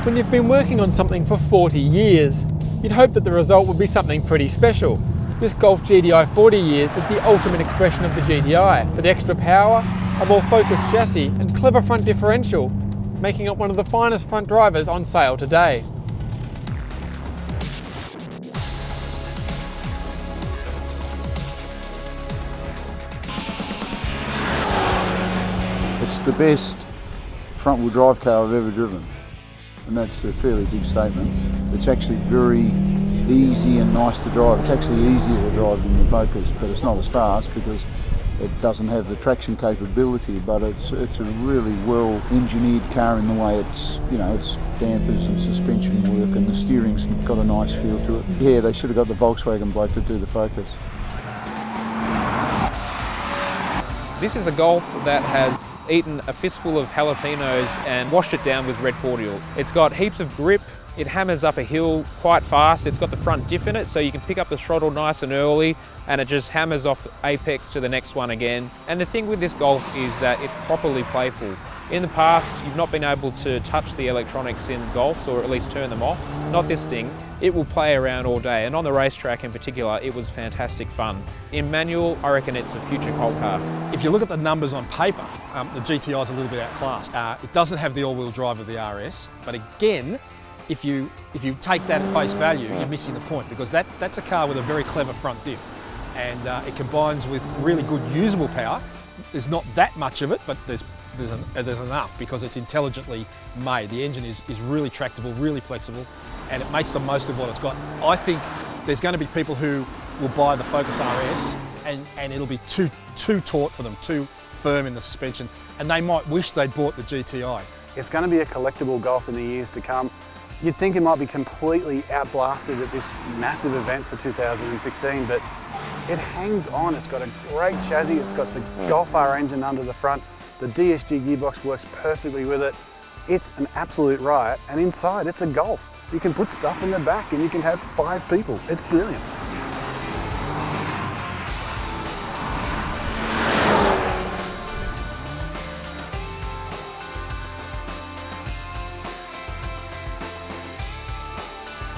When you've been working on something for 40 years, you'd hope that the result would be something pretty special. This Golf GTI 40 years was the ultimate expression of the GTI, with extra power, a more focused chassis and clever front differential, making it one of the finest front drivers on sale today. It's the best front-wheel drive car I've ever driven, and that's a fairly big statement. It's actually very easy and nice to drive. It's actually easier to drive than the Focus, but it's not as fast because it doesn't have the traction capability, but it's a really well engineered car in the way it's dampers and suspension work, and the steering's got a nice feel to it. Yeah, they should have got the Volkswagen bloke to do the Focus. This is a Golf that has eaten a fistful of jalapenos and washed it down with red cordial. It's got heaps of grip, it hammers up a hill quite fast, it's got the front diff in it so you can pick up the throttle nice and early and it just hammers off apex to the next one again. And the thing with this Golf is that it's properly playful. In the past, you've not been able to touch the electronics in Golfs or at least turn them off. Not this thing. It will play around all day, and on the racetrack in particular, it was fantastic fun. In manual, I reckon it's a future coal car. If you look at the numbers on paper, the GTI is a little bit outclassed. It doesn't have the all-wheel drive of the RS, but again, if you take that at face value, you're missing the point, because that's a car with a very clever front diff, and it combines with really good usable power. There's not that much of it, but there's enough because it's intelligently made. The engine is really tractable, really flexible, and it makes the most of what it's got. I think there's going to be people who will buy the Focus RS and it'll be too taut for them, too firm in the suspension, and they might wish they'd bought the GTI. It's going to be a collectible Golf in the years to come. You'd think it might be completely outblasted at this massive event for 2016, but it hangs on. It's got a great chassis, it's got the Golf R engine under the front, the DSG gearbox works perfectly with it. It's an absolute riot, and inside it's a Golf. You can put stuff in the back and you can have 5 people. It's brilliant.